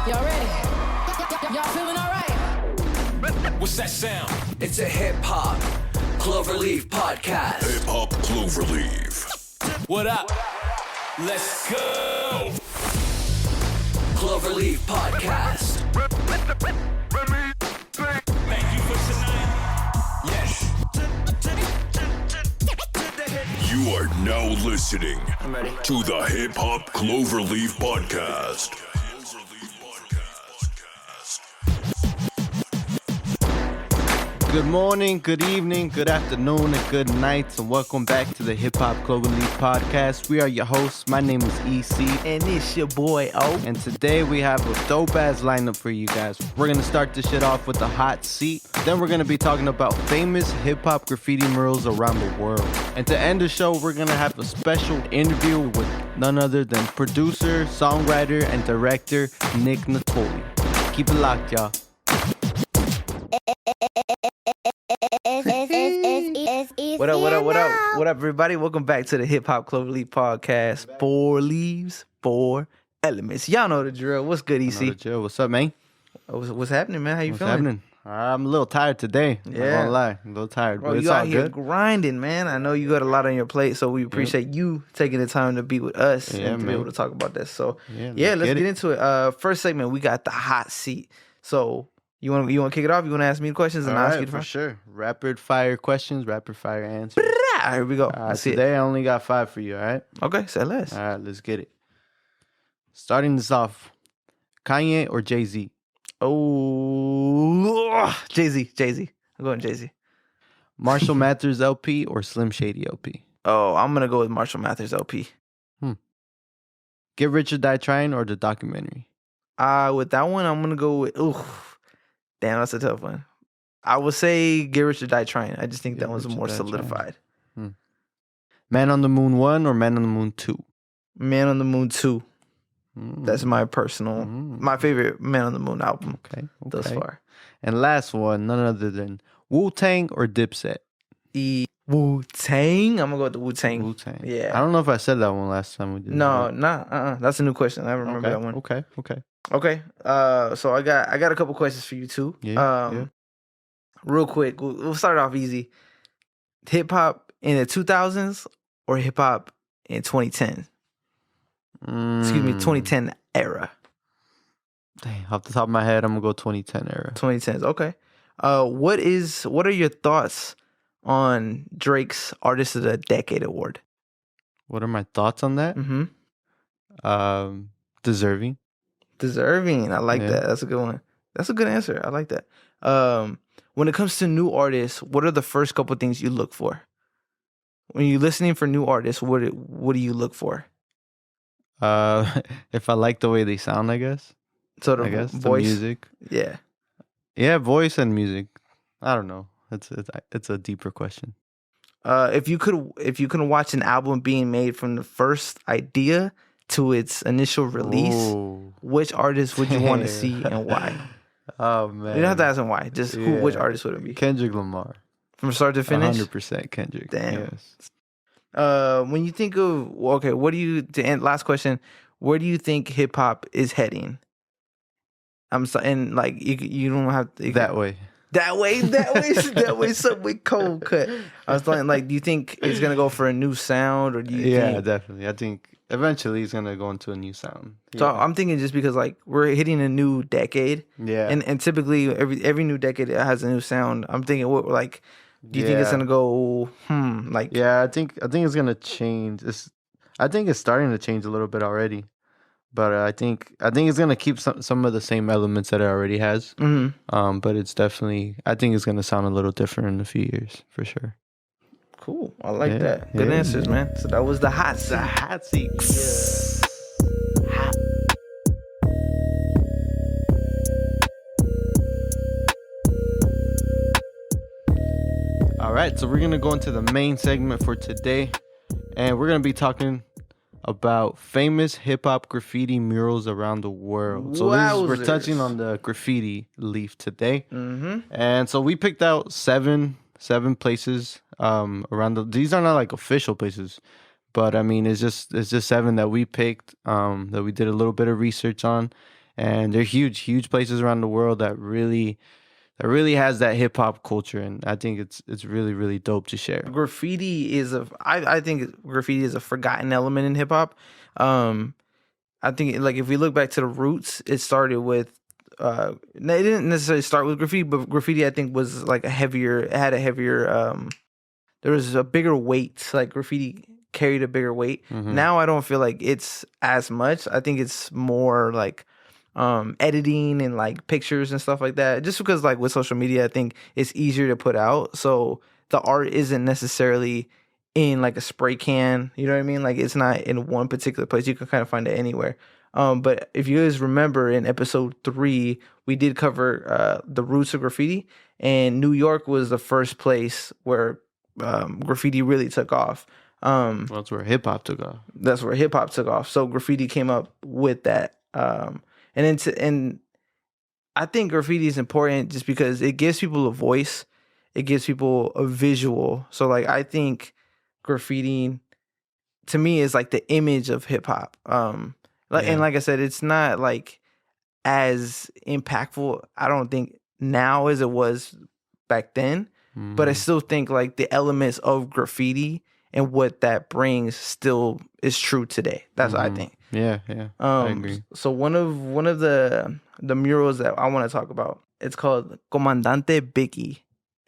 Y'all ready? Y'all feeling all right? What's that sound? It's a hip-hop Cloverleaf podcast. Hip-hop Cloverleaf. What up? Let's go! Cloverleaf podcast. Thank you for tonight. Yes. You are now listening I'm ready. to the Hip-hop Cloverleaf podcast. Good morning, good evening, good afternoon, and good night, and welcome back to the Hip Hop Cloverleaf podcast. We are your hosts. My name is EC, And it's your boy O. and today we have a dope-ass lineup for you guys. We're going to start this shit off with the hot seat. Then we're going to be talking about famous hip-hop graffiti murals around the world. And to end the show, we're going to have a special interview with none other than producer, songwriter, and director Nick Nittoli. Keep it locked, y'all. What up, everybody? Welcome back to the Hip Hop Cloverleaf podcast. 4 leaves, 4 elements. Y'all know the drill. What's good, EC? What's up, man? What's happening, man? How you What's feeling? happening? I'm a little tired today. I'm not gonna lie. I'm a little tired, Bro, but it's you all out here good. grinding, man. I know you got a lot on your plate, so we appreciate you taking the time to be with us and to be man. able to talk about this. So, Yeah, let's get get into it. First segment, we got the hot seat. So, you want to kick it off? You want to ask me the questions and All I'll ask right, you the for first? sure. Rapid fire questions, rapid fire answers. Here we go. All right, Let's see it. today I only got 5 for you, all right? Okay, say less. All right, let's get it. Starting this off, Kanye or Jay-Z? Oh, Jay-Z. I'm going Jay-Z. Marshall Mathers LP or Slim Shady LP? Oh, I'm going to go with Marshall Mathers LP. Get Rich or Die Trying or the documentary? With that one, I'm going to go with, damn, that's a tough one. I would say Get Rich or Die Trying. I just think Get that one's Rich or more Die solidified. Man on the Moon 1 or Man on the Moon 2? Man on the Moon 2. That's my personal, my favorite Man on the Moon album Okay. thus far. And last one, none other than Wu-Tang or Dipset? Wu-Tang? I'm going to go with the Wu-Tang. Wu-Tang. Yeah. I don't know if I said that one last time we did. No, it. that's a new question. I remember that one. Okay. Okay. So I got a couple questions for you too. Yeah. Real quick, we'll start off easy. Hip hop in the 2000s or hip hop in 2010? Excuse me, 2010 era. Dang, off the top of my head, I'm gonna go 2010 era. 2010s. Okay. What are your thoughts on Drake's Artist of the Decade award? What are my thoughts on that? Mm-hmm. Deserving. Deserving. I like that. That's a good one. That's a good answer. I like that. When it comes to new artists, what are the first couple things you look for? When you're listening for new artists, what do you look for? If I like the way they sound, I guess. Sort of I guess voice. the music. Yeah. Yeah, voice and music. I don't know. It's a deeper question. If you could watch an album being made from the first idea to its initial release, Ooh. which artist would you want to see and why? Oh man, You don't have to ask them why. Just which artist would it be? Kendrick Lamar. From start to finish? 100% Kendrick. Damn. Yes. When you think of to end last question, where do you think hip hop is heading? I'm sorry, and like you don't have to That way. That way, Subway cold cut. I was thinking, like, do you think it's gonna go for a new sound, or do you? Yeah, think... definitely. I think eventually he's gonna go into a new sound. So Yeah. I'm thinking just because like we're hitting a new decade, Yeah. and typically every new decade it has a new sound. I'm thinking, what like, do you think it's Yeah. gonna go? Like, Yeah, I think it's gonna change. I think it's starting to change a little bit already, but I think it's gonna keep some of the same elements that it already has. mm-hmm. But it's definitely, I think it's gonna sound a little different in a few years for sure. Cool. I like Yeah, that. Good yeah, answers, man. So that was the hot seat. Hot seat. All right, so we're gonna go into the main segment for today, and we're gonna be talking about famous hip hop graffiti murals around the world. So we're Wowzers. touching on the graffiti leaf today, Mm-hmm. and so we picked out seven places around these are not like official places, but I mean it's just 7 that we picked, that we did a little bit of research on, and they're huge places around the world that really has that hip hop culture, and I think it's really dope to share. Graffiti is I think graffiti is a forgotten element in hip hop. I think like if we look back to the roots, it started with it didn't necessarily start with graffiti, but graffiti I think was like it had a heavier there was a bigger weight. Like graffiti carried a bigger weight. Now I don't feel like it's as much. I think it's more like editing and like pictures and stuff like that, just because like with social media I think it's easier to put out, so the art isn't necessarily in like a spray can, you know what I mean, like it's not in one particular place, you can kind of find it anywhere. But if you guys remember in episode 3 we did cover the roots of graffiti, and New York was the first place where graffiti really took off. Well, that's where hip hop took off. So graffiti came up with that. And I think graffiti is important just because it gives people a voice. It gives people a visual. So like I think graffiti to me is like the image of hip hop. And like I said, it's not like as impactful, I don't think now as it was back then. But I still think like the elements of graffiti and what that brings still is true today. That's what I think. Yeah. I agree. So one of the murals that I want to talk about, it's called Comandante Biggie,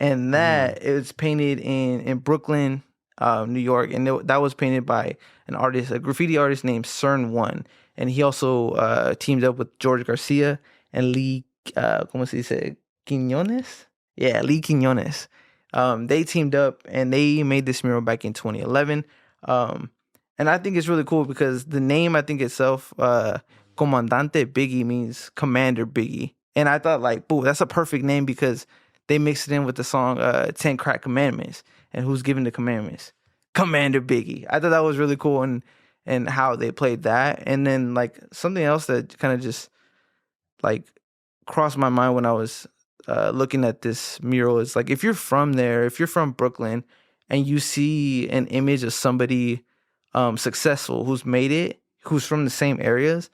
and that it's painted in Brooklyn, New York, and that was painted by a graffiti artist named CERN1, and he also teamed up with George Garcia and Lee, ¿cómo se dice? Quiñones? Yeah, Lee Quiñones. They teamed up and they made this mural back in 2011. And I think it's really cool because the name, I think itself, Comandante Biggie means Commander Biggie. And I thought like, boo, that's a perfect name because they mixed it in with the song 10 Crack Commandments. And who's giving the commandments? Commander Biggie. I thought that was really cool and how they played that. And then like something else that kind of just like crossed my mind when I was looking at this mural is like, if you're from there, if you're from Brooklyn and you see an image of somebody successful who's made it, who's from the same areas,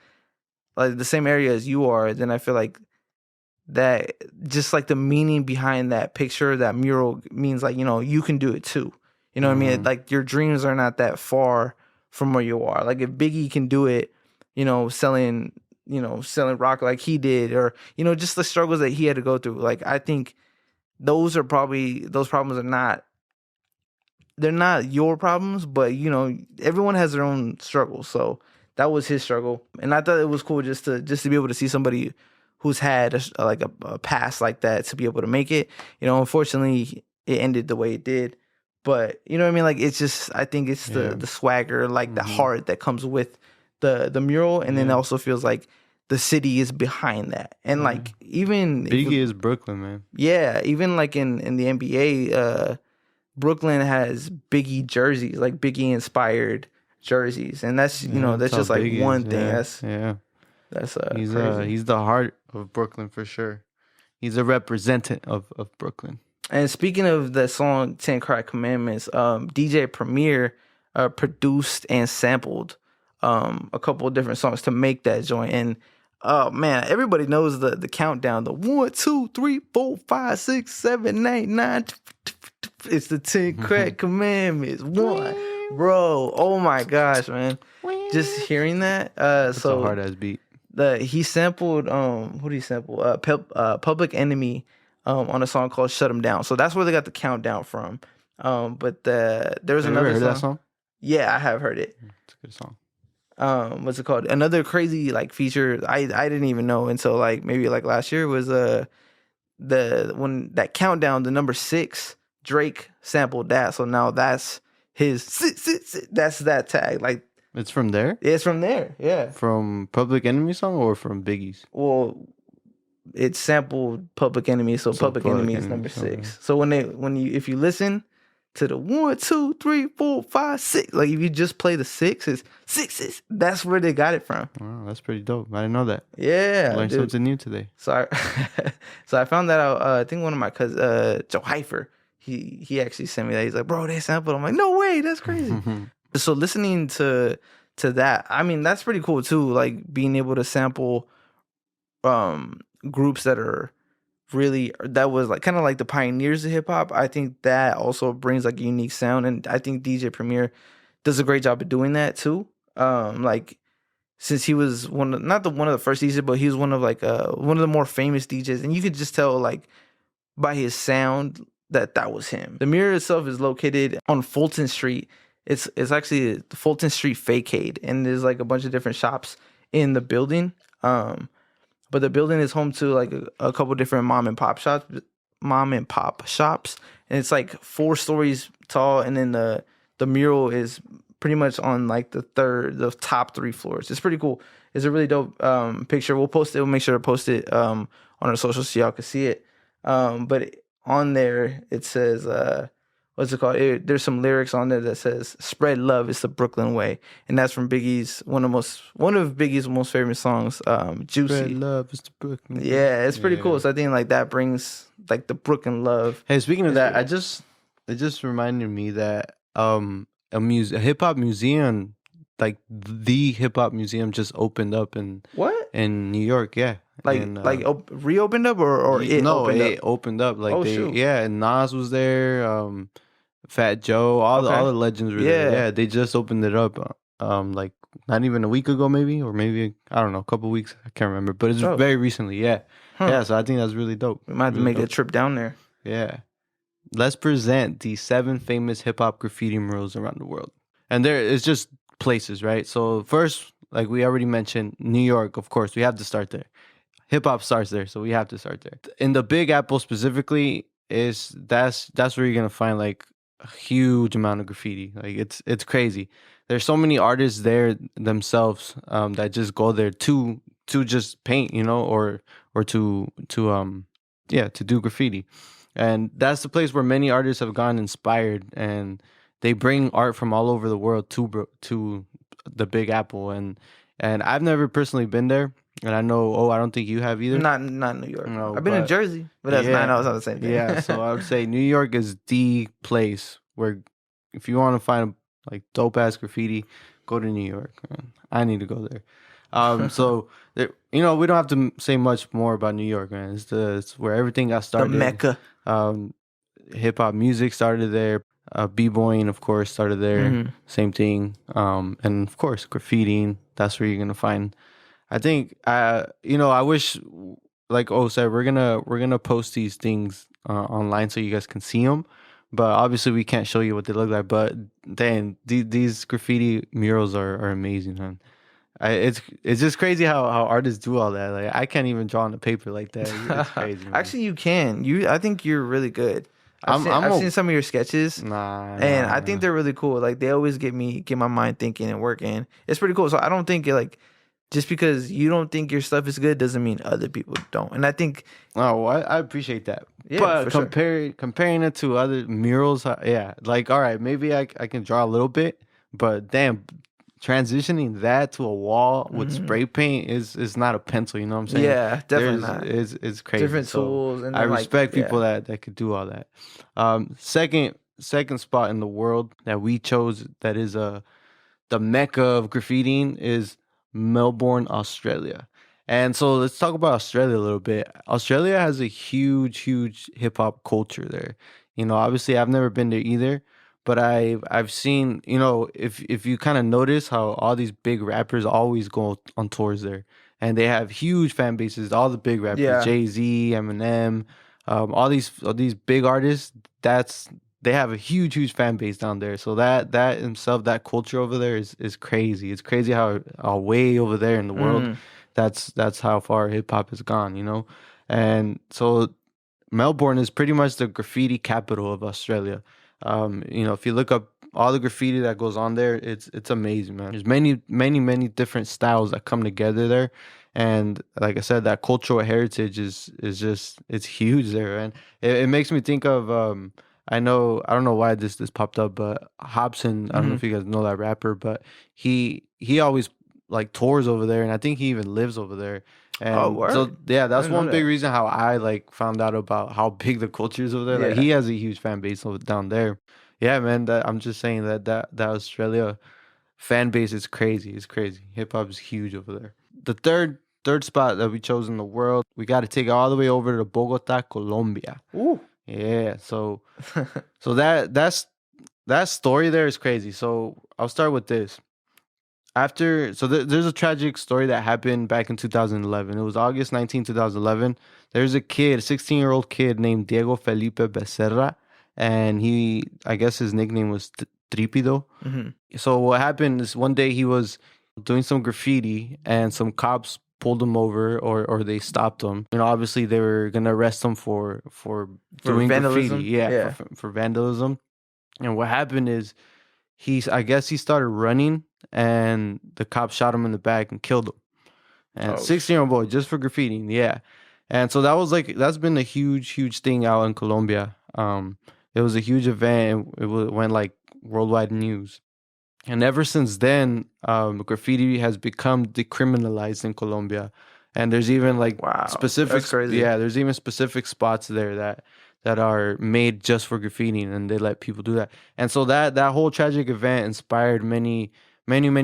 like the same area as you are, then I feel like that just like the meaning behind that picture, that mural means like, you know, you can do it too. You know what I mean? Like your dreams are not that far from where you are. Like if Biggie can do it, you know, selling rock like he did, or, you know, just the struggles that he had to go through. Like I think those problems are not, they're not your problems, but you know, everyone has their own struggles. So that was his struggle. And I thought it was cool just to be able to see somebody who's had a past like that to be able to make it. You know, unfortunately it ended the way it did, but you know what I mean? Like it's just, I think it's the swagger, like the heart that comes with the mural. And then it also feels like the city is behind that. And like even Biggie is Brooklyn, man. Yeah. Even like in the NBA, Brooklyn has Biggie jerseys, like Biggie inspired jerseys. And that's, you know, that's just like Biggie one thing. That's crazy. He's the heart of Brooklyn for sure. He's a representative of Brooklyn. And speaking of the song 10 Crack Commandments, DJ Premier produced and sampled a couple of different songs to make that joint. And oh man, everybody knows the countdown, the 1, 2, 3, 4, 5, 6, 7, 8, 9. It's the 10 Crack Commandments. One, bro. Oh my gosh, man. Just hearing that. That's a hard ass beat. He sampled who did he sample? Public Enemy on a song called Shut 'Em Down. So that's where they got the countdown from. But there's another heard song. That song? Yeah, I have heard it. It's a good song. What's it called? Another crazy like feature I didn't even know until like maybe like last year was when that countdown, the number 6, Drake sampled that. So now that's his that's that tag. Like it's from there? It's from there, yeah. From Public Enemy song or from Biggie's? Well, it sampled Public Enemy, so Public Enemy is number 6. So if you listen to the 1, 2, 3, 4, 5, 6, like if you just play the 6s, that's where they got it from. Wow, that's pretty dope. I didn't know that. Yeah, I learned something new today. So I found that out. I think one of my cousins, Joe Heifer, he actually sent me that. He's like, bro, they sampled. I'm like, no way, that's crazy. So listening to that, I mean, that's pretty cool too. Like being able to sample groups that was like kind of like the pioneers of hip hop. I think that also brings like a unique sound, and I think DJ Premier does a great job of doing that too. Like since he was one of the first DJs, but he was one of the more famous DJs, and you could just tell like by his sound that was him. The Mirror itself is located on Fulton Street. It's actually the Fulton Street Facade, and there's like a bunch of different shops in the building. But the building is home to like a couple different mom and pop shops, and it's like 4 stories tall, and then the mural is pretty much on like the top 3 floors. It's pretty cool. It's a really dope picture. We'll post it. We'll make sure to post it on our socials so y'all can see it. But on there it says what's it called? There's some lyrics on there that says "Spread love, it's the Brooklyn way," and that's from Biggie's one of Biggie's most famous songs, "Juicy." Spread love, it's the Brooklyn. Yeah, it's pretty cool. So I think like that brings like the Brooklyn love. Hey, speaking of that, it just reminded me that a hip hop museum, like the hip hop museum, just opened up in New York. Yeah, reopened up or it opened up. Like shoot. Yeah, and Nas was there. Fat Joe, all the legends were there. Yeah, they just opened it up. Like not even a week ago, maybe, or maybe I don't know, a couple weeks. I can't remember, but it's very recently. Yeah, yeah. So I think that's really dope. We might have to make a trip down there. Yeah. Let's present the 7 famous hip hop graffiti murals around the world, and there it's just places, right? So first, like we already mentioned, New York. Of course, we have to start there. Hip hop starts there, so we have to start there. In the Big Apple specifically, that's where you're gonna find like a huge amount of graffiti. Like it's crazy. There's so many artists there themselves that just go there to just paint, or to do graffiti. And that's the place where many artists have gone inspired, and they bring art from all over the world to the Big Apple. And I've never personally been there, and I know I don't think you have either. Not New York. No, I've been in Jersey, but that's 9 hours on the same thing. Yeah, so I would say New York is the place where if you want to find like dope ass graffiti, go to New York. Man. I need to go there. So there, we don't have to say much more about New York, man. It's where everything got started. The Mecca. Hip hop music started there. B-boying, of course, started there. Mm-hmm. Same thing. And of course, graffitiing. That's where you're gonna find. I think. I wish, like said, we're gonna post these things online so you guys can see them. But obviously, we can't show you what they look like. But dang, these graffiti murals are amazing, man. It's just crazy how artists do all that. Like I can't even draw on the paper like that. It's crazy. Man. Actually, you can. I think you're really good. I've seen some of your sketches, and I think they're really cool. Like they always get my mind thinking and working. It's pretty cool. So I don't think just because you don't think your stuff is good doesn't mean other people don't. And I think I appreciate that. Yeah, but for comparing it to other murals, like all right, maybe I can draw a little bit, but damn. Transitioning that to a wall with spray paint is not a pencil, you know what I'm saying? Yeah, definitely not. It's crazy. Different tools. And I respect people that could do all that. Second spot in the world that we chose that is the mecca of graffitiing is Melbourne, Australia. And so let's talk about Australia a little bit. Australia has a huge hip hop culture there. Obviously I've never been there either. But I've seen, if you kind of notice how all these big rappers always go on tours there, and they have huge fan bases. All the big rappers, Jay-Z, Eminem, all these big artists. They have a huge fan base down there. So that himself, that culture over there is crazy. It's crazy how way over there in the world, that's how far hip hop has gone. And so Melbourne is pretty much the graffiti capital of Australia. If you look up all the graffiti that goes on there, it's amazing, man. There's many different styles that come together there, and like I said, that cultural heritage is just it's huge there, and it makes me think of I don't know why this popped up, but Hobson. I don't know if you guys know that rapper, but he always like tours over there, and I think he even lives over there. And so that's one big reason how I found out about how big the culture is over there. Like he has a huge fan base down there. Yeah, man. I'm just saying that Australia fan base is crazy. It's crazy. Hip hop is huge over there. The third third spot that we chose in the world, we got to take it all the way over to Bogota, Colombia. Ooh. Yeah, so that story there is crazy. So I'll start with this. There's a tragic story that happened back in 2011. It was August 2011. There's a 16-year-old kid named Diego Felipe Becerra, and I guess his nickname was Tripido. So what happened is one day he was doing some graffiti, and some cops pulled him over, or they stopped him. Obviously they were gonna arrest him for doing vandalism? graffiti. Yeah. For vandalism. And what happened is I guess he started running, and the cop shot him in the back and killed him. And 16-year-old boy just for graffitiing, yeah. And so that's been a huge thing out in Colombia. It was a huge event. It went like worldwide news. And ever since then, graffiti has become decriminalized in Colombia. And there's even like specific, that's crazy. Yeah, there's even specific spots there that are made just for graffiti, and they let people do that. And so that whole tragic event inspired many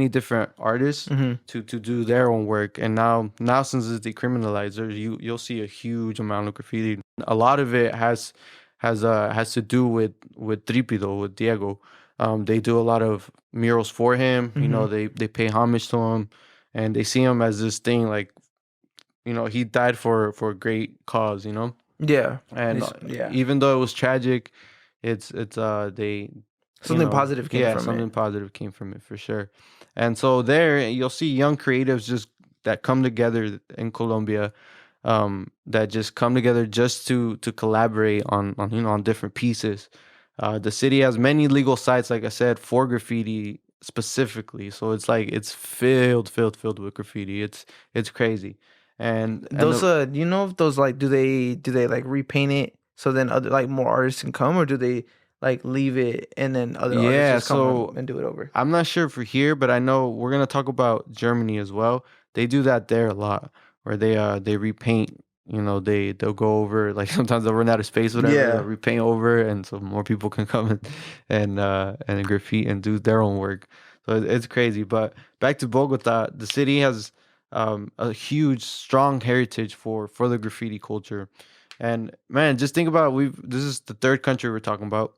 different artists to do their own work. And now since it's decriminalized, you'll see a huge amount of graffiti. A lot of it has to do with Tripido, with Diego. They do a lot of murals for him. They pay homage to him, and they see him as this thing, like, he died for a great cause. Yeah. And even though it was tragic, it's something positive came from it. Something positive came from it for sure. And so there you'll see young creatives just that come together in Colombia, that just come together just to collaborate on different pieces. The city has many legal sites, like I said, for graffiti specifically. So it's like it's filled with graffiti. It's crazy. And those do you know if those, like, do they like repaint it so then other, like, more artists can come, or do they like leave it and then other artists just come and do it over? I'm not sure for here, but I know we're gonna talk about Germany as well. They do that there a lot, where they repaint. They'll go over, like, sometimes they'll run out of space, whatever. Yeah. They'll repaint over, and so more people can come and graffiti and do their own work. So it's crazy. But back to Bogota, the city has a huge, strong heritage for the graffiti culture. And man, just think about this is the third country we're talking about,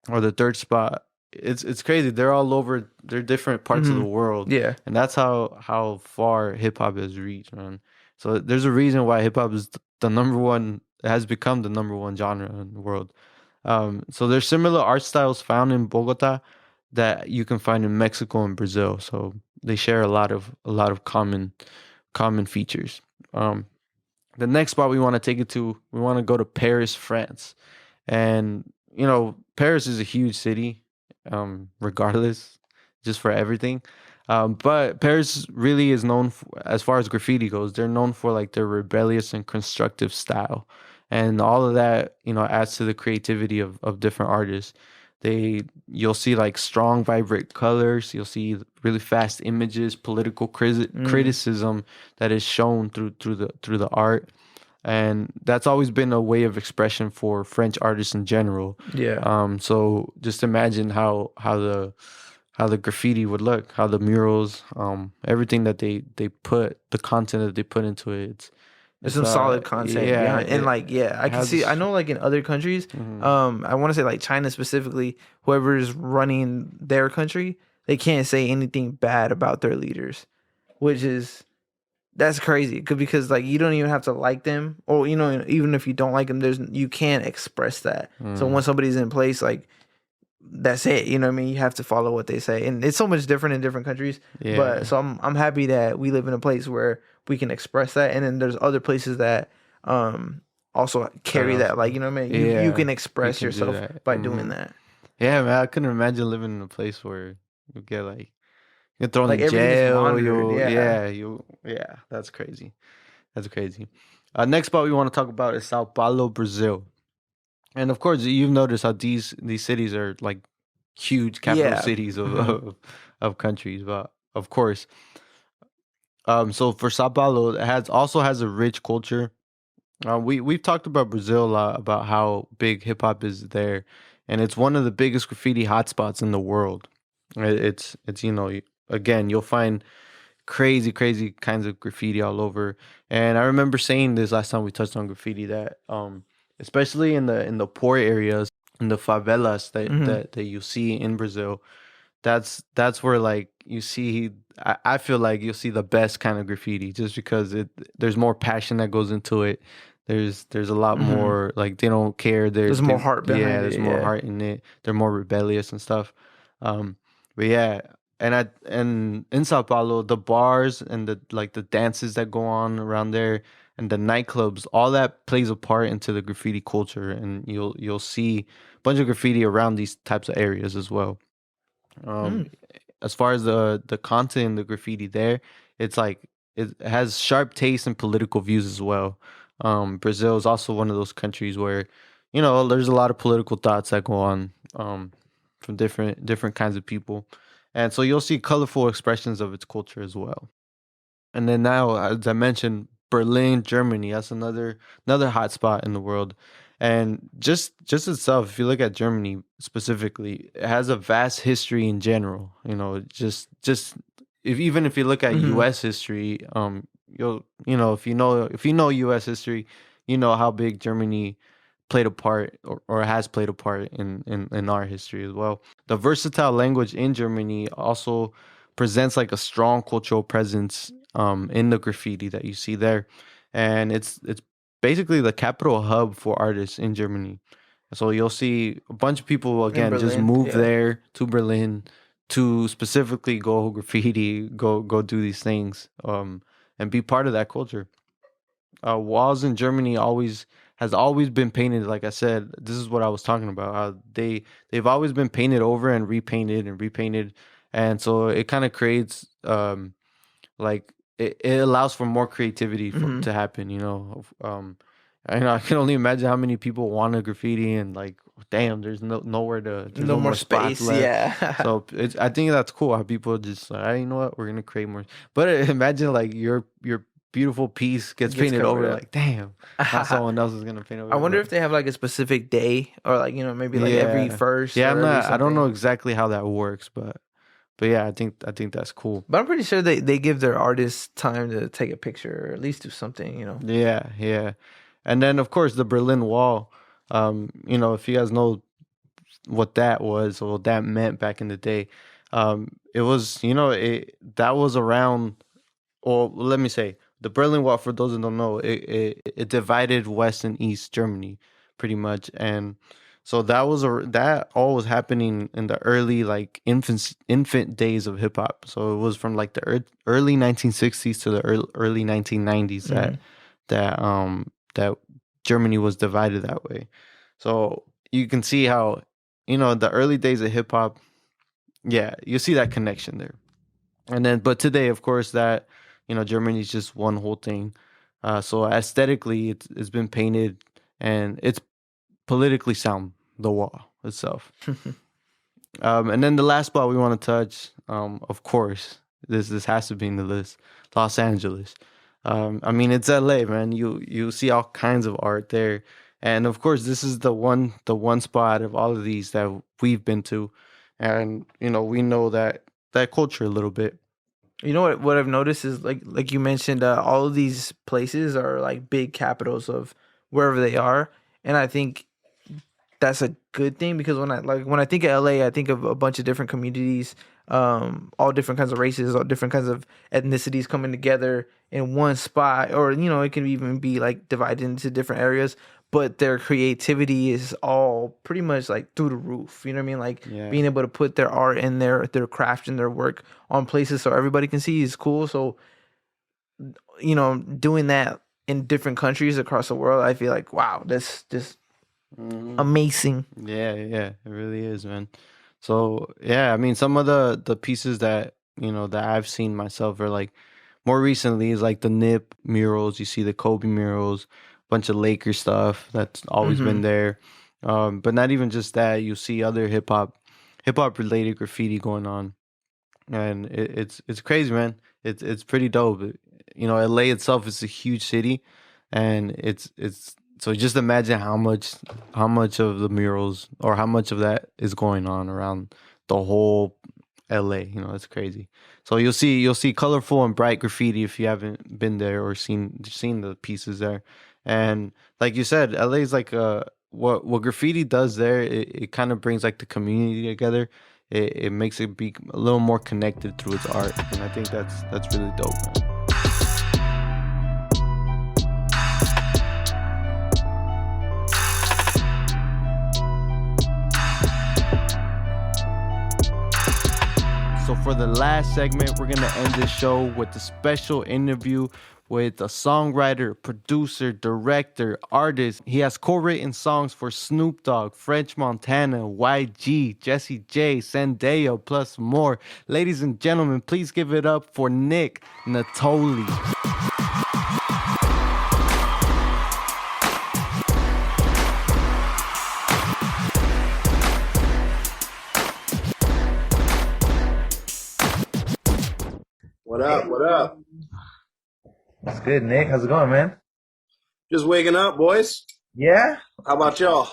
or the third spot. It's crazy. They're all over. They're different parts of the world. Yeah. And that's how far hip hop has reached, man. So there's a reason why hip hop is the number one. It has become the number one genre in the world. So there's similar art styles found in Bogota that you can find in Mexico and Brazil. So they share a lot of common features. The next spot we want to take it to, we want to go to Paris, France. And Paris is a huge city, regardless, just for everything. But Paris really is known for, as far as graffiti goes, they're known for like their rebellious and constructive style. And all of that, adds to the creativity of different artists. You'll see like strong, vibrant colors. You'll see really fast images, political criticism that is shown through the art. And that's always been a way of expression for French artists in general. Yeah. So just imagine how the graffiti would look, how the murals, everything that they put, the content that they put into it. There's some solid content behind, and I can see. I know, like, in other countries, I want to say like China specifically, whoever's running their country, they can't say anything bad about their leaders, that's crazy. Because like you don't even have to like them, or even if you don't like them, you can't express that. So when somebody's in place, like, that's it. You know what I mean? You have to follow what they say, and it's so much different in different countries. Yeah. But so I'm happy that we live in a place where we can express that, and then there's other places that also carry that. Like, you know what I mean? You can express yourself by doing that. Yeah, man. I couldn't imagine living in a place where you get like you're thrown Like in jail. monitored, Yeah, that's crazy. Next spot we want to talk about is Sao Paulo, Brazil. And of course, you've noticed how these cities are like huge capital cities of countries. But of course, so for Sao Paulo, it also has a rich culture. We've talked about Brazil a lot, about how big hip hop is there, and it's one of the biggest graffiti hotspots in the world. It's again, you'll find crazy, crazy kinds of graffiti all over. And I remember saying this last time we touched on graffiti that especially in the poor areas, in the favelas that you see in Brazil, that's where like you see I feel like you'll see the best kind of graffiti just because there's more passion that goes into it. There's a lot more like they don't care. There's more heart behind it. There's more heart in it. They're more rebellious and stuff. But yeah, and in Sao Paulo, the bars and the dances that go on around there and the nightclubs, all that plays a part into the graffiti culture, and you'll see a bunch of graffiti around these types of areas as well. As far as the content in the graffiti there, it's like it has sharp taste and political views as well. Brazil is also one of those countries where, there's a lot of political thoughts that go on from different kinds of people. And so you'll see colorful expressions of its culture as well. And then now, as I mentioned, Berlin, Germany, that's another hot spot in the world. And just itself, if you look at Germany specifically, it has a vast history in general. Just even if you look at U.S. history, if you know U.S. history, you know how big Germany played a part or has played a part in our history as well. The versatile language in Germany also presents like a strong cultural presence in the graffiti that you see there, and it's basically the capital hub for artists in Germany. So you'll see a bunch of people again just move there to Berlin to specifically go graffiti, go do these things, and be part of that culture. Walls in Germany has always been painted. Like I said, this is what I was talking about. How they've always been painted over and repainted, and so it kind of creates like it allows for more creativity to happen. I can only imagine how many people want a graffiti and like, damn, there's nowhere to there's no more space left. Yeah. So I think that's cool how people just like, you know what, we're gonna create more. But imagine like your beautiful piece gets painted over, like, damn, now someone else is gonna paint over. I wonder if they have like a specific day or like maybe like every first. Yeah, I don't know exactly how that works, but yeah, I think that's cool. But I'm pretty sure they give their artists time to take a picture or at least do something. Yeah. And then, of course, the Berlin Wall, if you guys know what that was or what that meant back in the day, it was, that was around, or let me say, the Berlin Wall, for those who don't know, it divided West and East Germany pretty much. And so that all was happening in the early, like, infant days of hip hop. So it was from like the early 1960s to the early 1990s that Germany was divided that way. So you can see how, the early days of hip hop, yeah, you see that connection there. And then, but today, of course, that, Germany's just one whole thing. So aesthetically, it's been painted and it's politically sound, the wall itself. And then the last spot we want to touch, of course, this has to be in the list, Los Angeles. I mean, it's LA, man. You see all kinds of art there, and of course, this is the one spot of all of these that we've been to, and we know that culture a little bit. You know what I've noticed is like you mentioned, all of these places are like big capitals of wherever they are, and I think that's a good thing because when I think of LA, I think of a bunch of different communities, all different kinds of races, all different kinds of ethnicities coming together in one spot, or it can even be like divided into different areas, but their creativity is all pretty much like through the roof. You know what I mean? Like being able to put their art and their craft and their work on places so everybody can see is cool. So doing that in different countries across the world, I feel like, wow, that's just amazing. Yeah, it really is, man. So yeah, I mean, some of the pieces that that I've seen myself are like more recently is like the Nip murals. You see the Kobe murals, bunch of Laker stuff that's always been there. But not even just that, you see other hip hop related graffiti going on, and it's crazy, man. It's pretty dope. LA itself is a huge city, and it's so just imagine how much of the murals or how much of that is going on around the whole LA. It's crazy. So you'll see colorful and bright graffiti if you haven't been there or seen the pieces there. And like you said, LA is like what graffiti does there. It kind of brings like the community together. It makes it be a little more connected through its art, and I think that's really dope, man. So for the last segment, we're going to end this show with a special interview with a songwriter, producer, director, artist. He has co-written songs for Snoop Dogg, French Montana, YG, Jessie J, Zendaya, plus more. Ladies and gentlemen, please give it up for Nittoli. What up? What up? That's good, Nick. How's it going, man? Just waking up, boys. Yeah. How about y'all?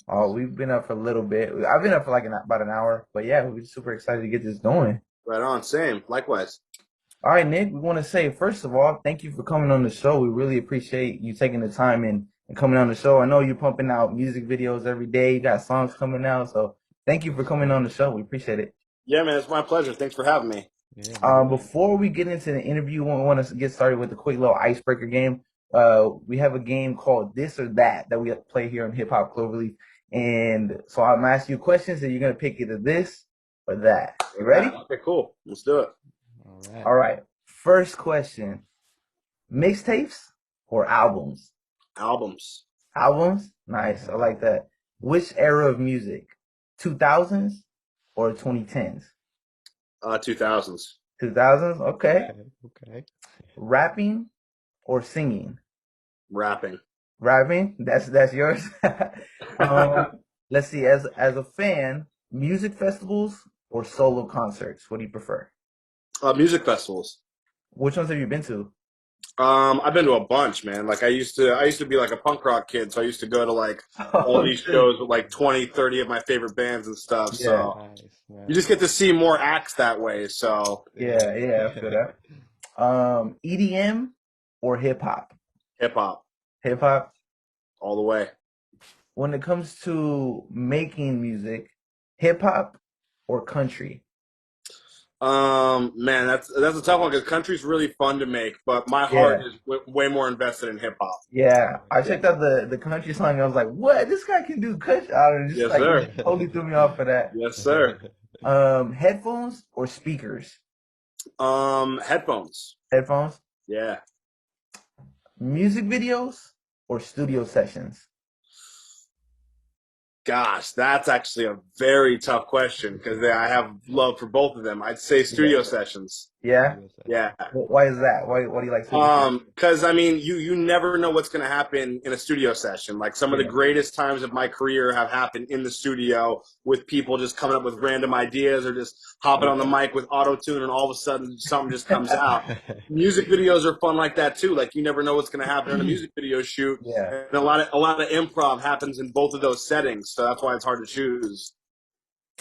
Oh, we've been up for a little bit. I've been up for like about an hour, but yeah, we're super excited to get this going. Right on. Same. Likewise. All right, Nick, we want to say, first of all, thank you for coming on the show. We really appreciate you taking the time and coming on the show. I know you're pumping out music videos every day. You got songs coming out, so thank you for coming on the show. We appreciate it. Yeah, man. It's my pleasure. Thanks for having me. Before we get into the interview, we want to get started with a quick little icebreaker game. We have a game called This or That we play here on Hip Hop Cloverleaf. And so I'm going to ask you questions and you're going to pick either this or that. You ready? Okay, cool. Let's do it. All right. First question. Mixtapes or albums? Albums. Albums? Nice. I like that. Which era of music? 2000s or 2010s? 2000s. 2000s? Okay. Okay. Rapping or singing? Rapping. Rapping? That's yours? Let's see. As a fan, music festivals or solo concerts? What do you prefer? Music festivals. Which ones have you been to? I've been to a bunch, man. Like I used to be like a punk rock kid, so I used to go to like all these shows with like 20, 30 of my favorite bands and stuff. Yeah. So Nice. you just get to see more acts that way. So Yeah, I feel that. EDM or hip hop? hip hop Hip hop. all the way. When it comes to making music, hip hop or country? Man, that's a tough one because country's really fun to make, but my heart is way more invested in hip hop. Yeah, I checked out the country song and I was like, "What? This guy can do country?" I don't know, just Yes, like sir. it totally threw me off for that. Yes, sir. Headphones or speakers? Headphones. Headphones. Yeah. Music videos or studio sessions? Gosh, that's actually a very tough question because I have love for both of them. I'd say studio sessions. Yeah. Yeah. Why is that? Why do you like studio sessions? Because I mean, you never know what's going to happen in a studio session. Like some of the greatest times of my career have happened in the studio with people just coming up with random ideas or just hopping on the mic with auto tune, and all of a sudden something just comes out. Music videos are fun like that too. Like you never know what's going to happen in a music video shoot. Yeah. And a lot of improv happens in both of those settings, so that's why it's hard to choose.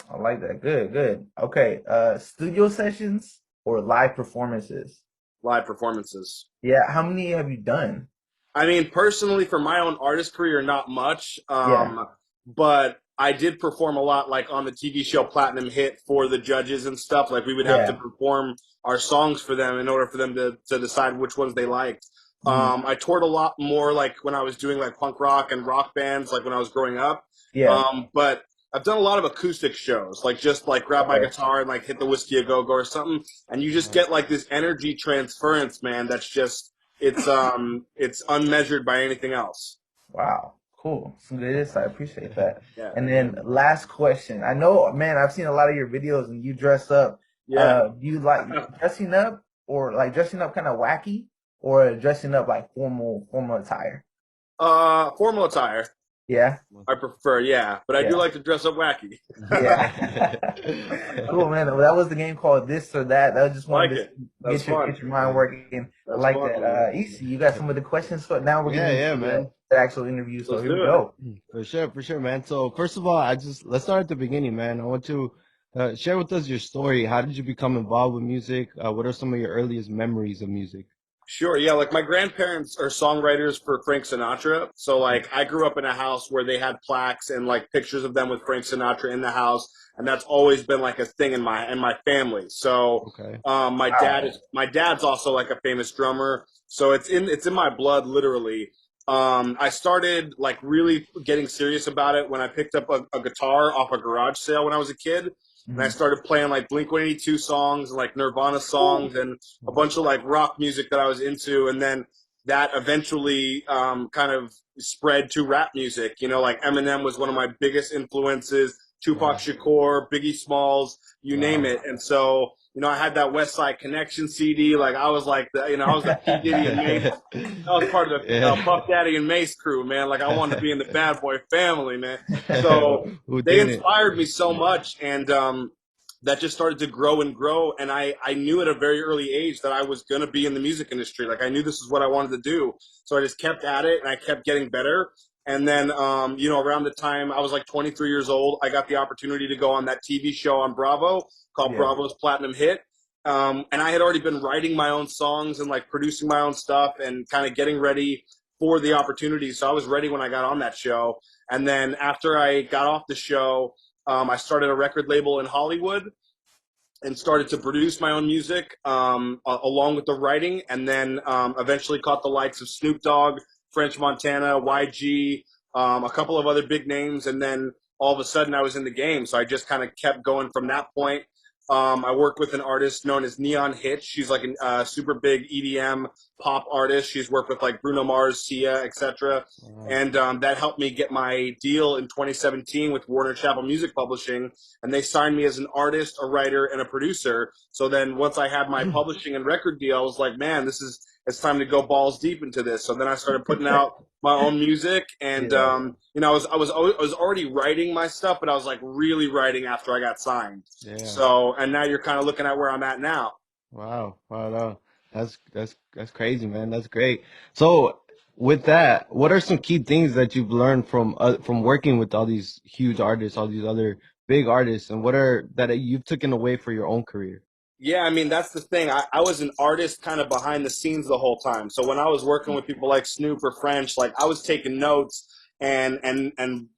I like that. Good. Okay. Studio sessions or live performances? Live performances. Yeah. How many have you done? I mean, personally, for my own artist career, not much. But I did perform a lot, like on the TV show Platinum Hit for the judges and stuff. Like we would have to perform our songs for them in order for them to decide which ones they liked. I toured a lot more, like when I was doing like punk rock and rock bands, like when I was growing up. But I've done a lot of acoustic shows, like just like grab my guitar and like hit the Whiskey a Go Go or something, and you just get like this energy transference, man. That's just it's unmeasured by anything else. Wow. Cool. Some good insight. I appreciate that. Yeah. And then last question. I know, man, I've seen a lot of your videos and you dress up. Yeah. Do you like dressing up or like dressing up kind of wacky or dressing up like formal attire? Formal attire. Yeah. I prefer, but I do like to dress up wacky. Yeah. Cool, man. Well, that was the game called This or That. That was just one Like to get your mind working. I like fun, that. Isi, you got some of the questions. So now we're getting into the actual interview. So Let's here we do it. go. For sure, man. So first of all, let's start at the beginning, man. I want to Share with us your story. How did you become involved with music? What are some of your earliest memories of music? Sure, yeah. Like my grandparents are songwriters for Frank Sinatra. So like I grew up in a house where they had plaques and like pictures of them with Frank Sinatra in the house, and that's always been like a thing in my family. So Okay. my dad's also like a famous drummer. So it's in my blood literally. I started like really getting serious about it when I picked up a guitar off a garage sale when I was a kid. And I started playing like Blink-182 songs, like Nirvana songs, and a bunch of like rock music that I was into, and then that eventually kind of spread to rap music. You know, like Eminem was one of my biggest influences, Tupac Wow. Shakur, Biggie Smalls, you name Wow. it. And so, you know, I had that West Side Connection CD. Like I was like the, you know, I was the P Diddy and Mace. I was part of the Yeah. Puff Daddy and Mace crew, man. Like I wanted to be in the Bad Boy family, man. So Who they didn't? inspired me so much, and that just started to grow and grow. And I knew at a very early age that I was going to be in the music industry. Like I knew this is what I wanted to do. So I just kept at it and I kept getting better. And then, you know, around the time I was like 23 years old, I got the opportunity to go on that TV show on Bravo called Bravo's Platinum Hit. And I had already been writing my own songs and like producing my own stuff and kind of getting ready for the opportunity. So I was ready when I got on that show. And then after I got off the show, I started a record label in Hollywood and started to produce my own music along with the writing, and then eventually caught the likes of Snoop Dogg, French Montana, YG, a couple of other big names, and then all of a sudden I was in the game. So I just kind of kept going from that point. I worked with an artist known as Neon Hitch. She's like a super big EDM pop artist. She's worked with like Bruno Mars, Sia, etc. And that helped me get my deal in 2017 with Warner Chappell Music Publishing, and they signed me as an artist, a writer, and a producer. So then once I had my publishing and record deal, I was like, man, it's time to go balls deep into this. So then I started putting out my own music, and you know, I was already writing my stuff, but I was like really writing after I got signed. Yeah. So, and now you're kind of looking at where I'm at now. Wow. Wow. No. That's crazy, man. That's great. So with that, what are some key things that you've learned from working with all these huge artists, all these other big artists, and what are that you've taken away for your own career? Yeah, I mean, that's the thing. I was an artist kind of behind the scenes the whole time. So when I was working with people like Snoop or French, like I was taking notes and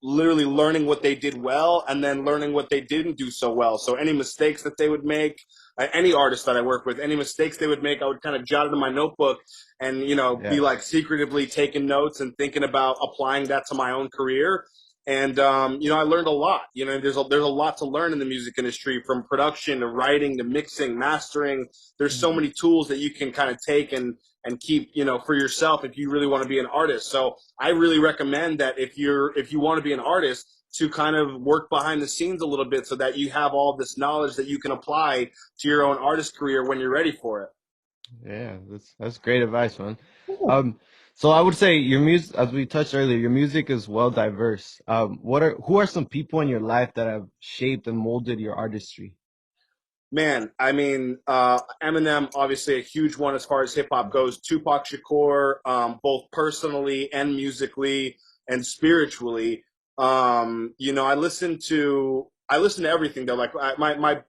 literally learning what they did well and then learning what they didn't do so well. So any mistakes that they would make, any artist that I work with, any mistakes they would make, I would kind of jot it in my notebook and, you know, be like secretively taking notes and thinking about applying that to my own career. And you know, I learned a lot. You know, there's a lot to learn in the music industry, from production to writing to mixing, mastering. There's so many tools that you can kind of take and keep, you know, for yourself if you really want to be an artist. So I really recommend that if you want to be an artist, to kind of work behind the scenes a little bit so that you have all this knowledge that you can apply to your own artist career when you're ready for it. Yeah, that's great advice, man. Um, so I would say your music, as we touched earlier, your music is well diverse. Who are some people in your life that have shaped and molded your artistry? Man, I mean, Eminem, obviously a huge one as far as hip hop goes. Tupac Shakur, both personally and musically and spiritually. You know, I listen to everything though. Like my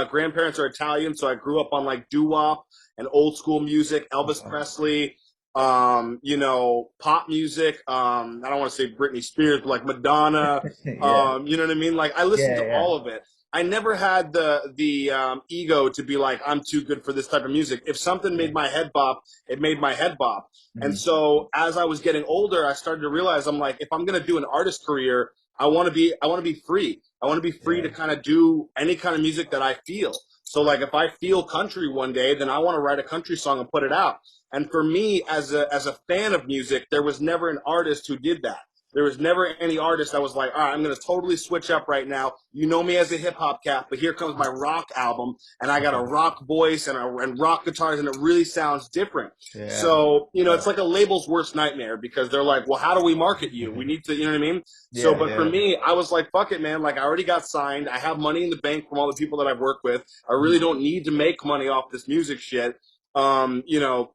grandparents are Italian, so I grew up on like doo wop and old school music, Elvis Presley. You know, pop music. I don't want to say Britney Spears, but like Madonna. You know what I mean? Like I listened to all of it. I never had the ego to be like, I'm too good for this type of music. If something made my head bop, it made my head bop. And so as I was getting older, I started to realize I'm like, if I'm gonna do an artist career, I want to be free. I want to be free to kind of do any kind of music that I feel. So like if I feel country one day, then I want to write a country song and put it out. And for me, as a fan of music, there was never an artist who did that. There was never any artist that was like, all right, I'm going to totally switch up right now. You know me as a hip hop cat, but here comes my rock album, and I got a rock voice and rock guitars, and it really sounds different. Yeah. So, you know, it's like a label's worst nightmare because they're like, well, how do we market you? We need to, you know what I mean? So, but for me, I was like, fuck it, man. Like, I already got signed. I have money in the bank from all the people that I've worked with. I really don't need to make money off this music shit. You know,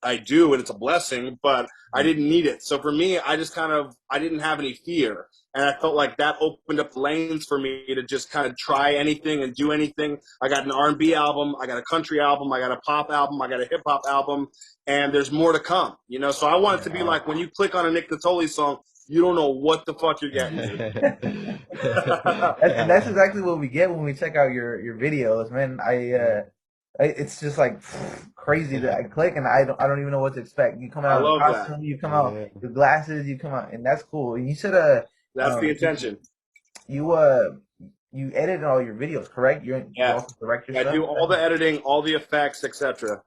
I do, and it's a blessing, but I didn't need it. So for me, I didn't have any fear. And I felt like that opened up lanes for me to just kind of try anything and do anything. I got an R&B album, I got a country album, I got a pop album, I got a hip hop album, and there's more to come, you know? So I want it to be like when you click on a Nick Nittoli song, you don't know what the fuck you're getting. And that's exactly what we get when we check out your videos, man. It's just like crazy that I click and I don't even know what to expect. You come out in costume, you come out with glasses, you come out, and that's cool. And you said that's the intention. You edit all your videos, correct? You also direct your stuff? I do all the editing, all the effects, etc.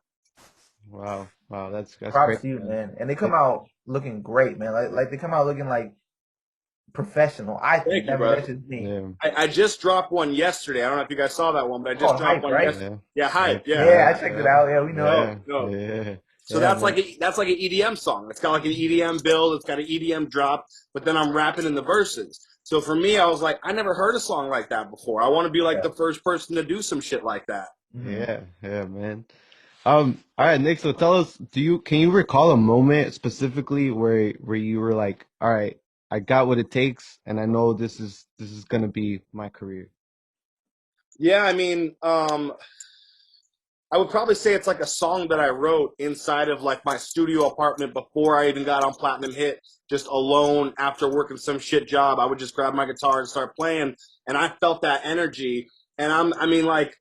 Wow, that's props great. to you, man. And they come out looking great, man. Like they come out looking like professional. I think that's just me. Yeah. I just dropped one yesterday. I don't know if you guys saw that one, but I just dropped one yesterday. Yeah, Hype. Yeah, I checked it out. Yeah, we know. Yeah. So that's like an EDM song. It's got like an EDM build. It's got an EDM drop, but then I'm rapping in the verses. So for me, I was like, I never heard a song like that before. I want to be like the first person to do some shit like that. Yeah, man. All right, Nick. So tell us, can you recall a moment specifically where you were like, all right, I got what it takes, and I know this is gonna be my career? Yeah, I mean, I would probably say it's like a song that I wrote inside of like my studio apartment before I even got on Platinum Hit, just alone after working some shit job. I would just grab my guitar and start playing, and I felt that energy. And I mean, like,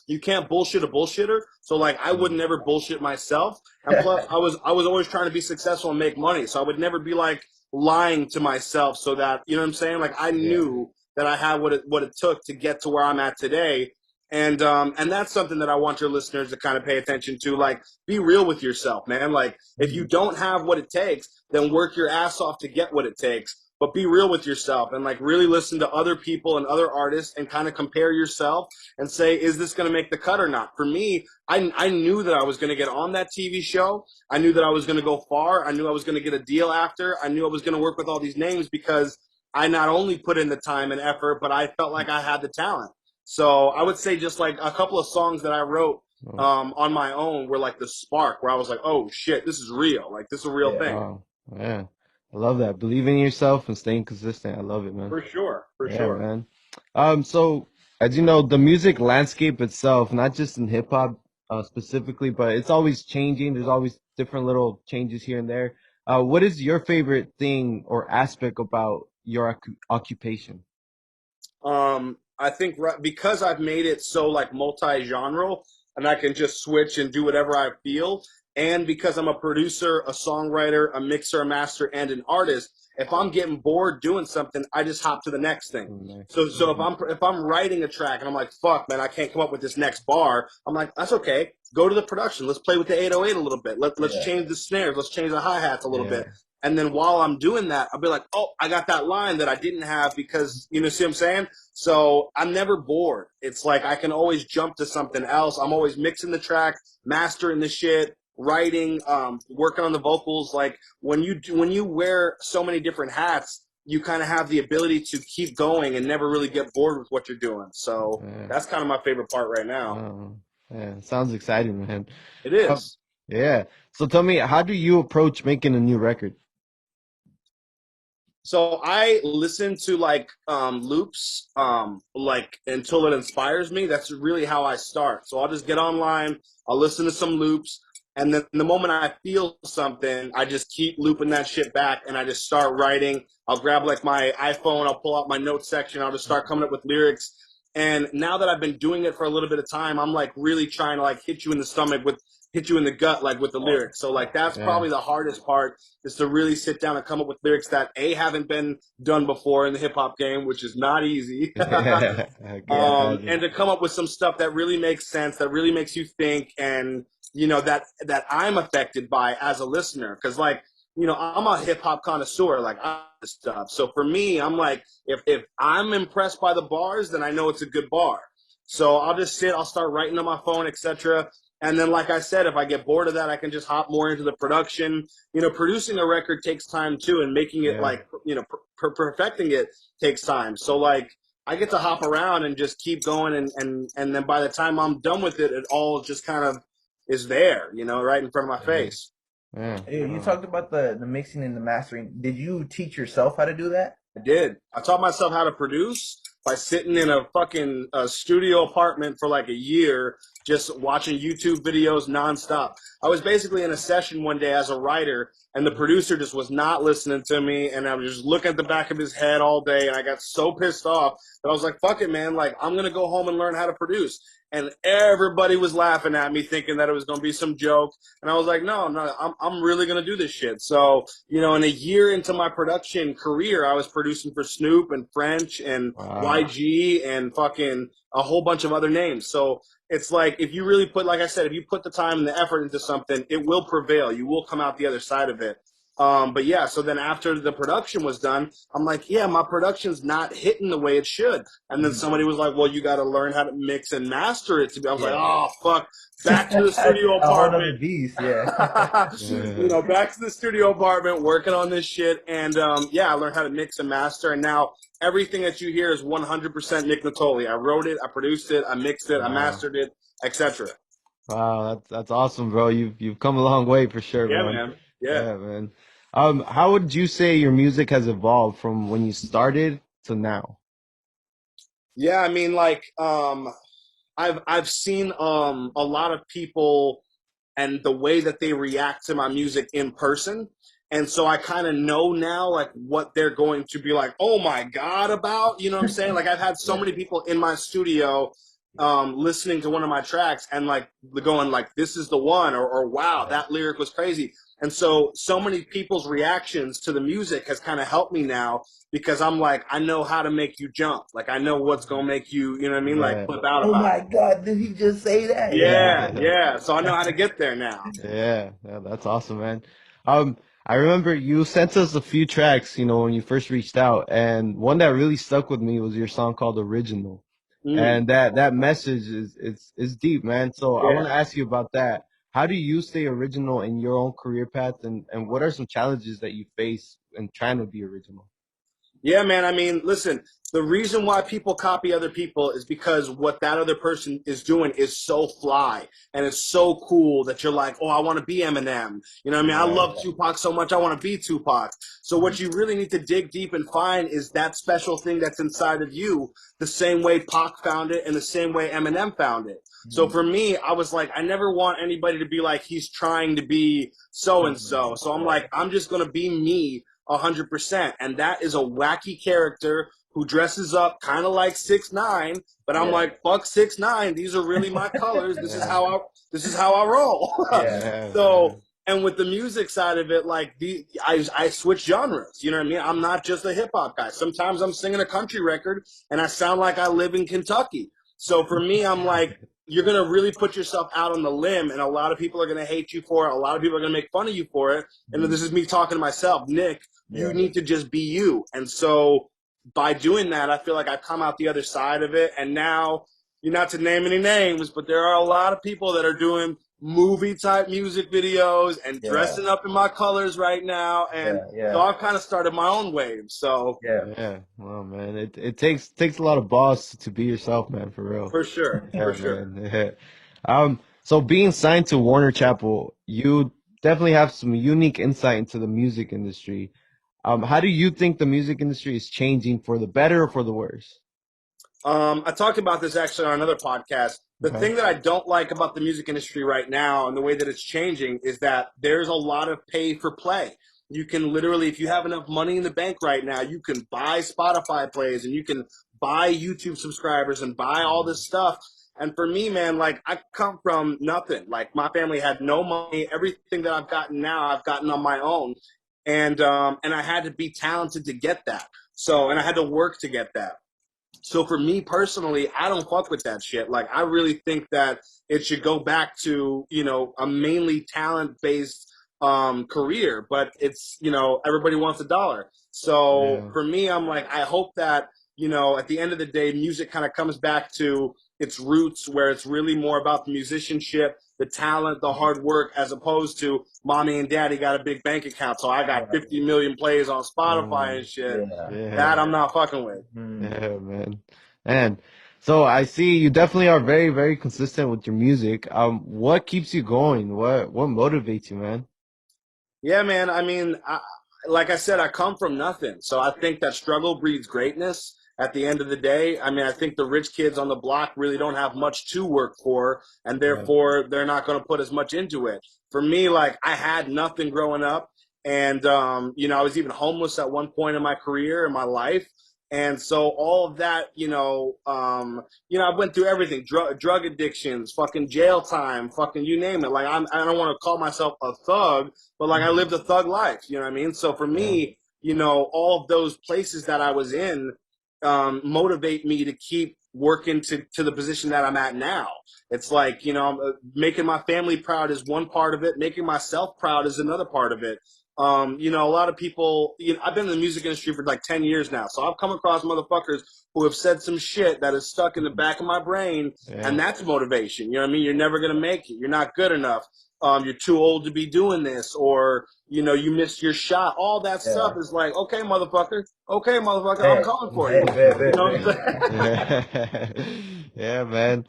you can't bullshit a bullshitter. So like, I would never bullshit myself. And plus, I was always trying to be successful and make money. So I would never be like lying to myself so that, you know what I'm saying? Like, I knew that I had what it took to get to where I'm at today. And that's something that I want your listeners to kind of pay attention to. Like, be real with yourself, man. Like, if you don't have what it takes, then work your ass off to get what it takes. But be real with yourself and like really listen to other people and other artists and kind of compare yourself and say, is this going to make the cut or not? For me, I knew that I was going to get on that TV show. I knew that I was going to go far. I knew I was going to get a deal after. I knew I was going to work with all these names because I not only put in the time and effort, but I felt like I had the talent. So I would say just like a couple of songs that I wrote on my own were like the spark where I was like, oh shit, this is real. Like, this is a real thing. Wow. Yeah. I love that. Believing in yourself and staying consistent. I love it, man. For sure. For sure, man. So as you know, the music landscape itself, not just in hip hop specifically, but it's always changing. There's always different little changes here and there. What is your favorite thing or aspect about your occupation? I think because I've made it so like multi-genre and I can just switch and do whatever I feel. And because I'm a producer, a songwriter, a mixer, a master, and an artist, if I'm getting bored doing something, I just hop to the next thing. So if I'm writing a track and I'm like, fuck, man, I can't come up with this next bar, I'm like, that's okay. Go to the production. Let's play with the 808 a little bit. Let's change the snares. Let's change the hi-hats a little bit. And then while I'm doing that, I'll be like, oh, I got that line that I didn't have because, you know, see what I'm saying? So I'm never bored. It's like I can always jump to something else. I'm always mixing the track, mastering the shit, writing, working on the vocals. Like when you wear so many different hats, you kind of have the ability to keep going and never really get bored with what you're doing. So that's kind of my favorite part right now. Yeah, sounds exciting, man. It is. Yeah. So tell me, how do you approach making a new record? So I listen to like loops like until it inspires me. That's really how I start. So I'll just get online, I'll listen to some loops, and then the moment I feel something, I just keep looping that shit back and I just start writing. I'll grab like my iPhone, I'll pull out my notes section, I'll just start coming up with lyrics. And now that I've been doing it for a little bit of time, I'm like really trying to like hit you in the stomach hit you in the gut, like with the lyrics. So like that's probably the hardest part, is to really sit down and come up with lyrics that haven't been done before in the hip hop game, which is not easy. And to come up with some stuff that really makes sense, that really makes you think, and you know that I'm affected by as a listener, because like, you know, I'm a hip hop connoisseur, like this stuff. So for me, I'm like, if I'm impressed by the bars, then I know it's a good bar. So I'll just sit, I'll start writing on my phone, etc. And then, like I said, if I get bored of that, I can just hop more into the production. You know, producing a record takes time too, and making it like, you know, perfecting it takes time. So like, I get to hop around and just keep going, and then by the time I'm done with it, it all just kind of is there, you know, right in front of my face. Yeah. Hey, you talked about the mixing and the mastering. Did you teach yourself how to do that? I did. I taught myself how to produce by sitting in a fucking studio apartment for like a year, just watching YouTube videos nonstop. I was basically in a session one day as a writer, and the producer just was not listening to me, and I was just looking at the back of his head all day, and I got so pissed off that I was like, fuck it, man. Like, I'm going to go home and learn how to produce. And everybody was laughing at me, thinking that it was going to be some joke. And I was like, no, I'm really going to do this shit. So, you know, in a year into my production career, I was producing for Snoop and French and YG and fucking a whole bunch of other names. So it's like, if you really put, like I said, if you put the time and the effort into something, it will prevail. You will come out the other side of it. But yeah, so then after the production was done, I'm like, yeah, my production's not hitting the way it should. And then somebody was like, well, you got to learn how to mix and master it. I was like, oh, fuck, back to the studio apartment. Beast, yeah. You know, back to the studio apartment, working on this shit. And yeah, I learned how to mix and master. And now everything that you hear is 100% Nick Nittoli. I wrote it, I produced it, I mixed it, I mastered it, etc. Wow, that's awesome, bro. You've come a long way for sure, Yeah, man. man. Yeah, man. How would you say your music has evolved from when you started to now? Yeah, I mean, like, I've seen a lot of people and the way that they react to my music in person. And so I kind of know now, like, what they're going to be like, oh my God, about, you know what I'm saying? Like, I've had so many people in my studio listening to one of my tracks and like going like, this is the one, or wow, that lyric was crazy. And so many people's reactions to the music has kind of helped me now, because I'm like, I know how to make you jump. Like, I know what's going to make you, you know what I mean? Like, flip out about my God, did he just say that? Yeah. So I know how to get there now. Yeah, that's awesome, man. I remember you sent us a few tracks, you know, when you first reached out, and one that really stuck with me was your song called Original. And that message is deep, man. So I want to ask you about that. How do you stay original in your own career path, and what are some challenges that you face in trying to be original? Yeah, man. I mean, listen, the reason why people copy other people is because what that other person is doing is so fly and it's so cool that you're like, oh, I want to be Eminem. You know what I mean? I love Tupac so much, I want to be Tupac. So what you really need to dig deep and find is that special thing that's inside of you, the same way Pac found it and the same way Eminem found it. So for me, I was like, I never want anybody to be like, he's trying to be so-and-so. So I'm like, I'm just going to be me 100%. And that is a wacky character who dresses up kind of like 6ix9ine, but I'm like, fuck 6ix9ine. These are really my colors. This is how I roll. So, and with the music side of it, like I switch genres. You know what I mean? I'm not just a hip hop guy. Sometimes I'm singing a country record and I sound like I live in Kentucky. So for me, I'm like, you're going to really put yourself out on the limb, and a lot of people are going to hate you for it. A lot of people are going to make fun of you for it. And this is me talking to myself. Nick, you need to just be you. And so by doing that, I feel like I've come out the other side of it. And now, you're not to name any names, but there are a lot of people that are doing movie-type music videos and dressing up in my colors right now. And so I've kind of started my own wave. So Well, man, it takes a lot of balls to be yourself, man, for real. For sure. For sure. Man. So being signed to Warner Chappell, you definitely have some unique insight into the music industry. How do you think the music industry is changing for the better or for the worse? I talked about this actually on another podcast. The thing that I don't like about the music industry right now and the way that it's changing is that there's a lot of pay for play. You can literally, if you have enough money in the bank right now, you can buy Spotify plays and you can buy YouTube subscribers and buy all this stuff. And for me, man, like, I come from nothing. Like, my family had no money. Everything that I've gotten now, I've gotten on my own. And I had to be talented to get that. So, and I had to work to get that. So for me personally, I don't fuck with that shit. Like, I really think that it should go back to, you know, a mainly talent-based career. But it's, you know, everybody wants a dollar. So for me, I'm like, I hope that, you know, at the end of the day, music kind of comes back to its roots, where it's really more about the musicianship, the talent, the hard work, as opposed to mommy and daddy got a big bank account, so I got 50 million plays on Spotify and shit. That I'm not fucking with. Yeah, man. And So I see you definitely are very, very consistent with your music. What keeps you going? What motivates you, man? Yeah, man. I mean, like I said, I come from nothing. So I think that struggle breeds greatness at the end of the day. I mean, I think the rich kids on the block really don't have much to work for, and therefore they're not going to put as much into it. For me, like, I had nothing growing up. And, I was even homeless at one point in my career, in my life. And so all of that, I went through everything, drug addictions, fucking jail time, fucking you name it. Like, I don't want to call myself a thug, but like I lived a thug life, you know what I mean? So for me, all of those places that I was in motivate me to keep working to the position that I'm at now. It's like, making my family proud is one part of it. Making myself proud is another part of it. A lot of people, I've been in the music industry for like 10 years now. So I've come across motherfuckers who have said some shit that is stuck in the back of my brain. Yeah. And that's motivation. You know what I mean? You're never going to make it. You're not good enough. You're too old to be doing this, or, you missed your shot. All that stuff is like, okay, motherfucker, I'm coming for you. You know what I'm saying? Yeah. Yeah, man.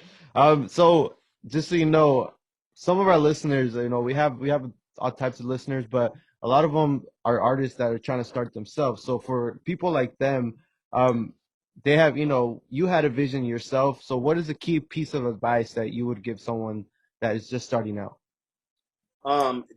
So just so you know, some of our listeners, we have all types of listeners, but a lot of them are artists that are trying to start themselves. So for people like them, they have, you had a vision yourself. So what is a key piece of advice that you would give someone that is just starting out?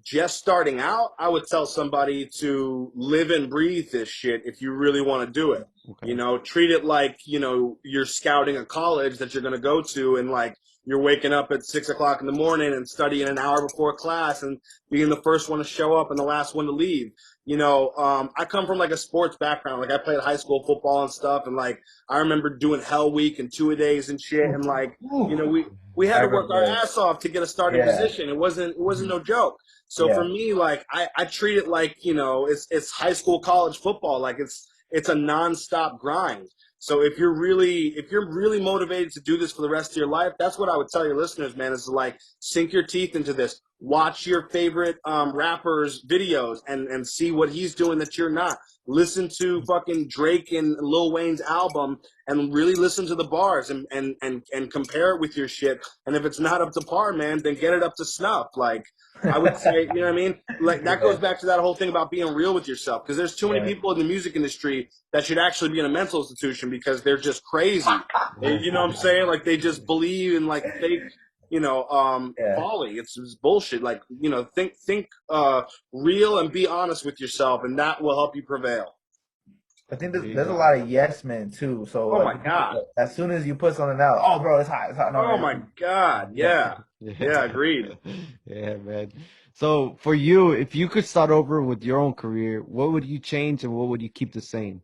Just starting out, I would tell somebody to live and breathe this shit if you really want to do it. Okay. Treat it like, you're scouting a college that you're going to go to, and like you're waking up at 6 o'clock in the morning and studying an hour before class and being the first one to show up and the last one to leave. I come from like a sports background. Like I played high school football and stuff. And like, I remember doing Hell Week and 2-a-days and shit. And like, we had to work our ass off to get a starting position. It wasn't no joke. So for me, like I treat it like, it's high school, college football. Like it's a nonstop grind. So if you're really motivated to do this for the rest of your life, that's what I would tell your listeners, man, is to like sink your teeth into this. Watch your favorite rappers' videos and see what he's doing that you're not. Listen to fucking Drake and Lil Wayne's album and really listen to the bars and compare it with your shit. And if it's not up to par, man, then get it up to snuff. Like, I would say, you know what I mean? Like, that goes back to that whole thing about being real with yourself. Because there's too many people in the music industry that should actually be in a mental institution because they're just crazy. You know what I'm saying? Like, they just believe in, like, fake, folly. It's bullshit. Like, think real and be honest with yourself, and that will help you prevail. I think there's a lot of yes men too. So oh my god, as soon as you put something out, oh bro, it's hot, it's hot. No, oh my god, yeah, agreed. Yeah, man. So for you, if you could start over with your own career, what would you change and what would you keep the same?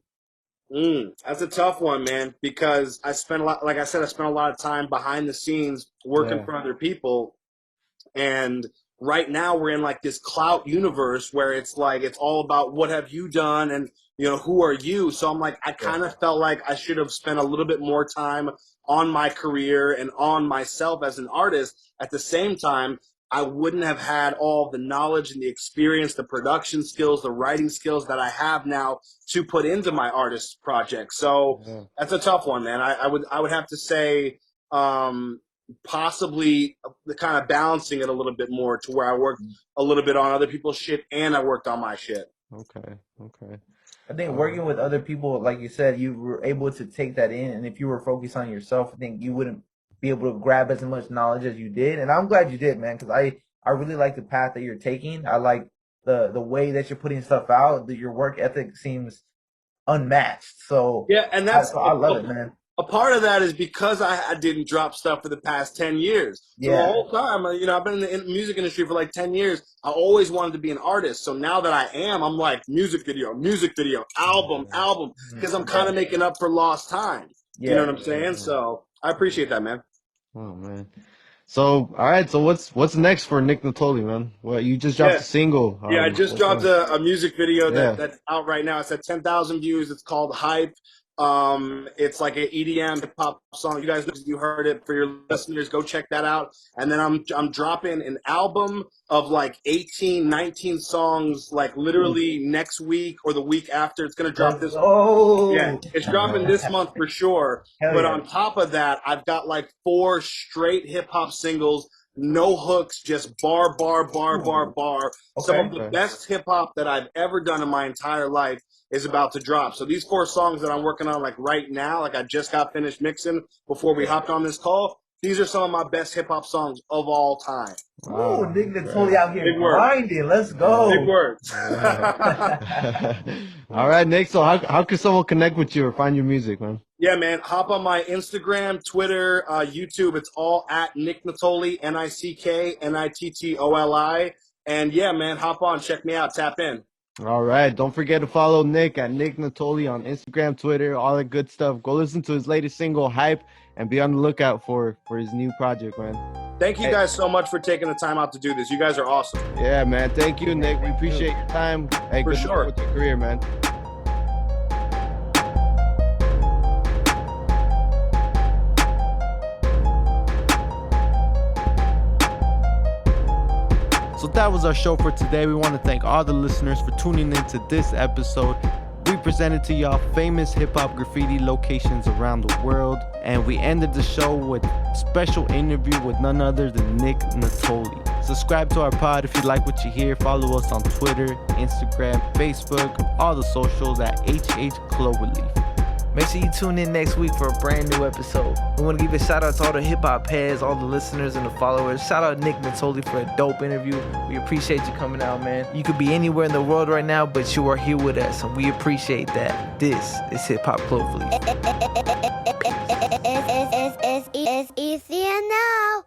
That's a tough one, man, because I spent a lot, like I said, I spent a lot of time behind the scenes working for other people. And right now we're in like this clout universe where it's like, it's all about what have you done and, who are you? So I'm like, I kind of felt like I should have spent a little bit more time on my career and on myself as an artist. At the same time, I wouldn't have had all the knowledge and the experience, the production skills, the writing skills that I have now to put into my artist project. So that's a tough one, man. I would have to say, possibly the kind of balancing it a little bit more to where I worked a little bit on other people's shit and I worked on my shit. Okay. I think working with other people, like you said, you were able to take that in, and if you were focused on yourself, I think you wouldn't be able to grab as much knowledge as you did. And I'm glad you did, man, because I really like the path that you're taking. I like the way that you're putting stuff out. That your work ethic seems unmatched. So yeah, and I love it, man. A part of that is because I didn't drop stuff for the past 10 years. So the whole time, I've been in the music industry for like 10 years. I always wanted to be an artist. So now that I am, I'm like music video, album, because I'm kind of making up for lost time. You know what I'm saying? So I appreciate that, man. Oh, man. So, all right. So what's next for Nick Nittoli, man? Well, you just dropped a single. I just dropped a music video that's out right now. It's at 10,000 views. It's called Hype. It's like an EDM hip hop song. You guys know, you heard it. For your listeners, go check that out. And then I'm dropping an album of like 18, 19 songs, like literally next week or the week after. It's gonna drop this. Oh, Yeah, it's dropping this month for sure. But on top of that, I've got like 4 straight hip hop singles. No hooks, just bar. Some of the best hip hop that I've ever done in my entire life is about to drop. So these 4 songs that I'm working on like right now, like I just got finished mixing before we hopped on this call. These are some of my best hip hop songs of all time. Oh, nigga, totally out here grinding. Let's go. Big words. All right, Nick. So how can someone connect with you or find your music, man? Yeah, man. Hop on my Instagram, Twitter, YouTube. It's all at Nick Nittoli, NickNittoli. And yeah, man, hop on, check me out, tap in. All right. Don't forget to follow Nick at Nick Nittoli on Instagram, Twitter, all that good stuff. Go listen to his latest single, Hype, and be on the lookout for his new project, man. Thank you guys so much for taking the time out to do this. You guys are awesome. Yeah, man. Thank you, Nick. We appreciate your time. Hey, good luck with your career, man. So that was our show for today. We want to thank all the listeners for tuning into this episode. We presented to y'all famous hip-hop graffiti locations around the world. And we ended the show with a special interview with none other than Nick Nittoli. Subscribe to our pod if you like what you hear. Follow us on Twitter, Instagram, Facebook, all the socials at HH Cloverleaf. Make sure you tune in next week for a brand new episode. We want to give a shout out to all the hip hop heads, all the listeners and the followers. Shout out Nick Nittoli for a dope interview. We appreciate you coming out, man. You could be anywhere in the world right now, but you are here with us, and we appreciate that. This is Hip Hop Cloverleaf. It's easy now.